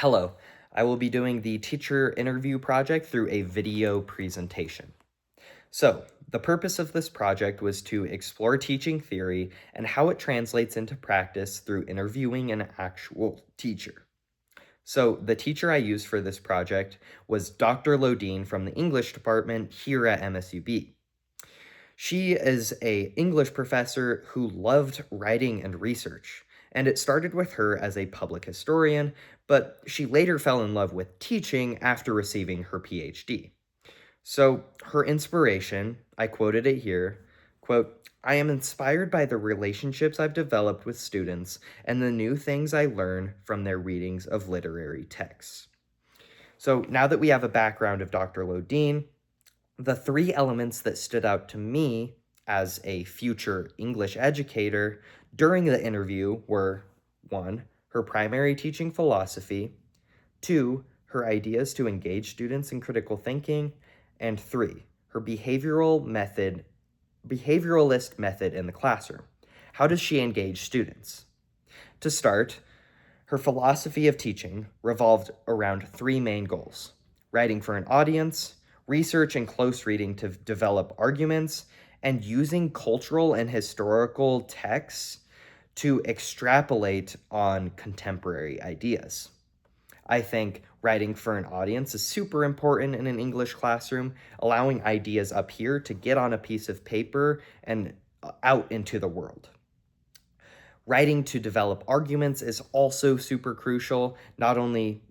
Hello, I will be doing the teacher interview project through a video presentation. So, the purpose of this project was to explore teaching theory and how it translates into practice through interviewing an actual teacher. So, the teacher I used for this project was Dr. Lodine from the English department here at MSUB. She is a English professor who loved writing and research, and it started with her as a public historian, but she later fell in love with teaching after receiving her PhD. So, her inspiration, I quoted it here, quote, "I am inspired by the relationships I've developed with students and the new things I learn from their readings of literary texts." So, now that we have a background of Dr. Lodine, the three elements that stood out to me as a future English educator during the interview were: one, her primary teaching philosophy; two, her ideas to engage students in critical thinking; and three, her behavioralist method in the classroom. How does she engage students? To start, her philosophy of teaching revolved around three main goals: writing for an audience, research and close reading to develop arguments, and using cultural and historical texts to extrapolate on contemporary ideas. I think writing for an audience is super important in an English classroom, allowing ideas up here to get on a piece of paper and out into the world. Writing to develop arguments is also super crucial. Not only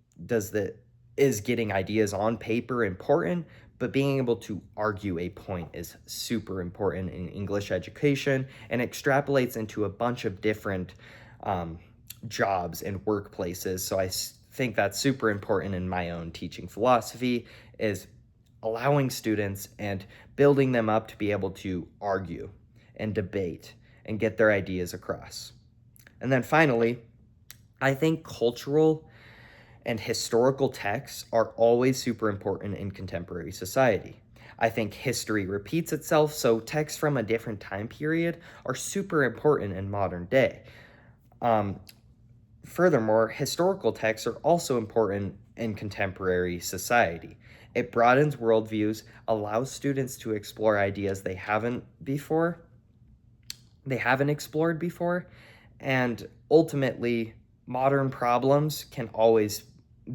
is getting ideas on paper important, but being able to argue a point is super important in English education and extrapolates into a bunch of different jobs and workplaces. So I think that's super important in my own teaching philosophy, is allowing students and building them up to be able to argue and debate and get their ideas across. And then finally, I think cultural and historical texts are always super important in contemporary society. I think history repeats itself, so texts from a different time period are super important in modern day. Furthermore, historical texts are also important in contemporary society. It broadens worldviews, allows students to explore ideas they haven't explored before, and ultimately, modern problems can always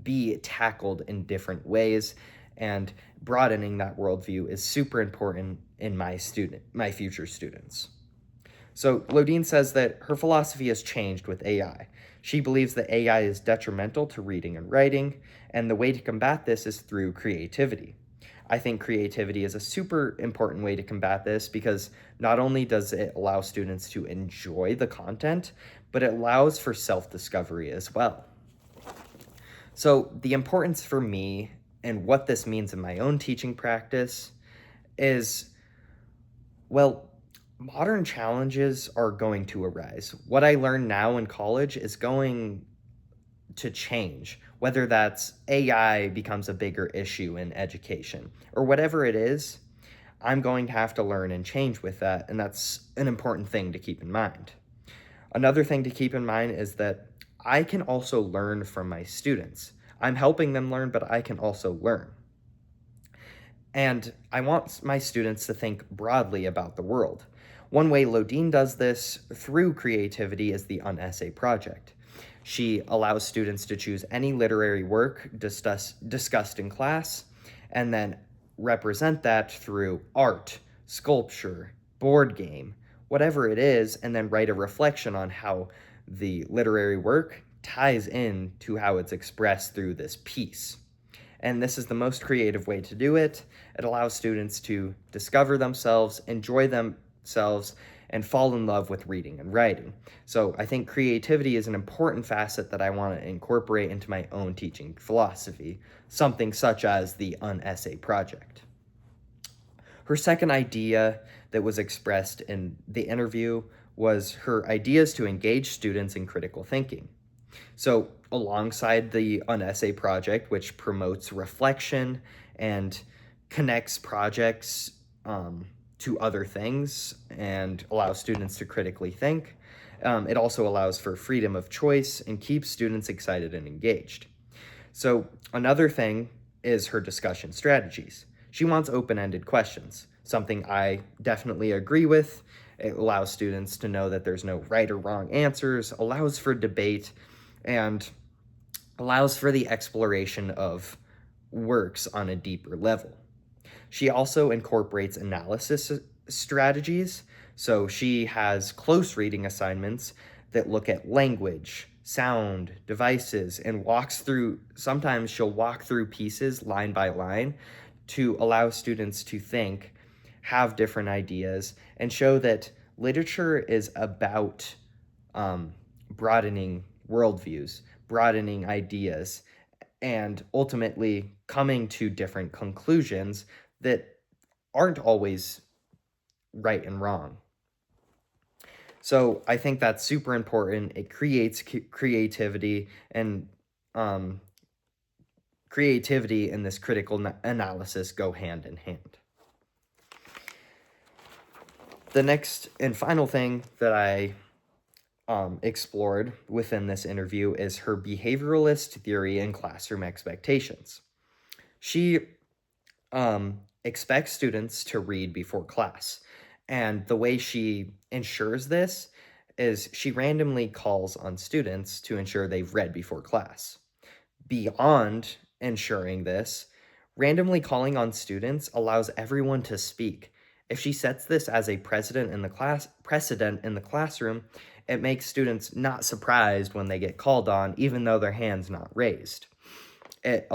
be tackled in different ways, and broadening that worldview is super important in my future students. So Lodine says that her philosophy has changed with AI. She believes that AI is detrimental to reading and writing, and the way to combat this is through creativity. I think creativity is a super important way to combat this because not only does it allow students to enjoy the content, but it allows for self-discovery as well. So the importance for me and what this means in my own teaching practice is, well, modern challenges are going to arise. What I learn now in college is going to change, whether that's AI becomes a bigger issue in education or whatever it is. I'm going to have to learn and change with that, and that's an important thing to keep in mind. Another thing to keep in mind is that I can also learn from my students. I'm helping them learn, but I can also learn. And I want my students to think broadly about the world. One way Lodine does this through creativity is the Essay project. She allows students to choose any literary work discussed in class and then represent that through art, sculpture, board game, whatever it is, and then write a reflection on how the literary work ties in to how it's expressed through this piece. And this is the most creative way to do it. It allows students to discover themselves, enjoy themselves, and fall in love with reading and writing. So I think creativity is an important facet that I want to incorporate into my own teaching philosophy, something such as the Essay project. Her second idea that was expressed in the interview was her ideas to engage students in critical thinking. So alongside the Essay project, which promotes reflection and connects projects to other things and allows students to critically think, it also allows for freedom of choice and keeps students excited and engaged. So another thing is her discussion strategies. She wants open-ended questions, something I definitely agree with. It allows students to know that there's no right or wrong answers, allows for debate, and allows for the exploration of works on a deeper level. She also incorporates analysis strategies. So she has close reading assignments that look at language, sound, devices, and sometimes she'll walk through pieces line by line to allow students to think, have different ideas, and show that literature is about broadening worldviews, broadening ideas, and ultimately coming to different conclusions that aren't always right and wrong. So I think that's super important. It creates creativity, and creativity and this critical analysis go hand in hand. The next and final thing that I explored within this interview is her behavioralist theory and classroom expectations. She expects students to read before class, and the way she ensures this is she randomly calls on students to ensure they've read before class. Beyond ensuring this, randomly calling on students allows everyone to speak. If she sets this as a precedent in the classroom, it makes students not surprised when they get called on, even though their hand's not raised. It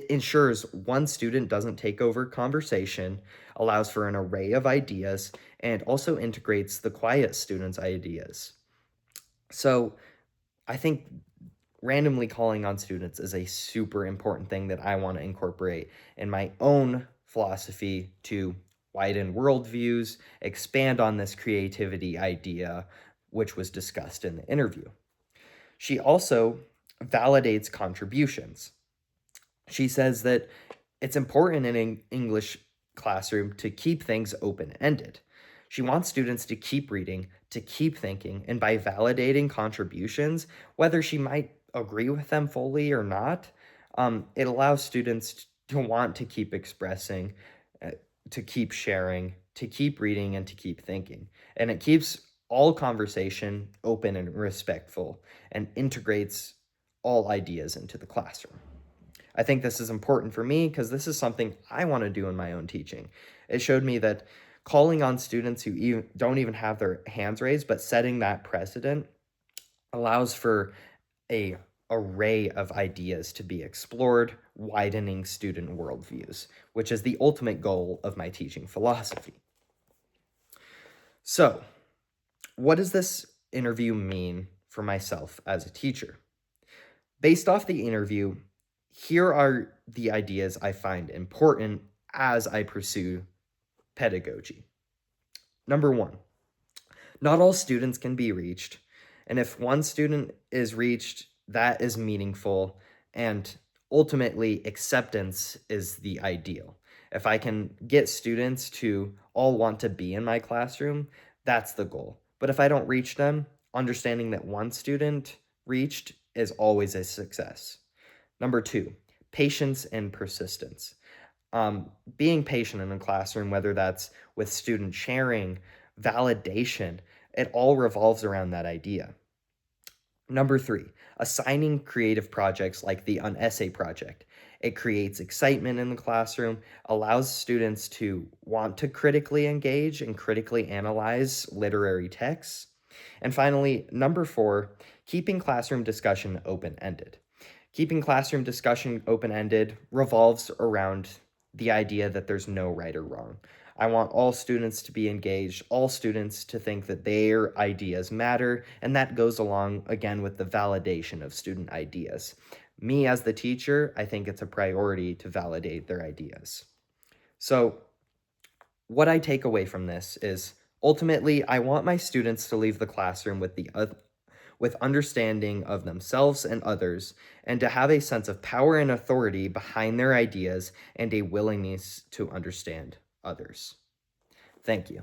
ensures one student doesn't take over conversation, allows for an array of ideas, and also integrates the quiet students' ideas. So I think randomly calling on students is a super important thing that I want to incorporate in my own philosophy to widen worldviews, expand on this creativity idea, which was discussed in the interview. She also validates contributions. She says that it's important in an English classroom to keep things open-ended. She wants students to keep reading, to keep thinking, and by validating contributions, whether she might agree with them fully or not, it allows students to want to keep expressing, to keep sharing, to keep reading, and to keep thinking. And it keeps all conversation open and respectful and integrates all ideas into the classroom. I think this is important for me because this is something I want to do in my own teaching. It showed me that calling on students who don't even have their hands raised, but setting that precedent allows for an array of ideas to be explored, widening student worldviews, which is the ultimate goal of my teaching philosophy. So, what does this interview mean for myself as a teacher? Based off the interview, here are the ideas I find important as I pursue pedagogy. Number one, not all students can be reached, and if one student is reached, that is meaningful, and ultimately acceptance is the ideal. If I can get students to all want to be in my classroom, that's the goal. But if I don't reach them, understanding that one student reached is always a success. Number two, patience and persistence. Being patient in a classroom, whether that's with student sharing, validation, it all revolves around that idea. Number three, assigning creative projects like the essay project. It creates excitement in the classroom, allows students to want to critically engage and critically analyze literary texts. And finally, number four, keeping classroom discussion open-ended. Keeping classroom discussion open-ended revolves around the idea that there's no right or wrong. I want all students to be engaged, all students to think that their ideas matter, and that goes along, again, with the validation of student ideas. Me, as the teacher, I think it's a priority to validate their ideas. So, what I take away from this is, ultimately, I want my students to leave the classroom with understanding of themselves and others, and to have a sense of power and authority behind their ideas and a willingness to understand others. Thank you.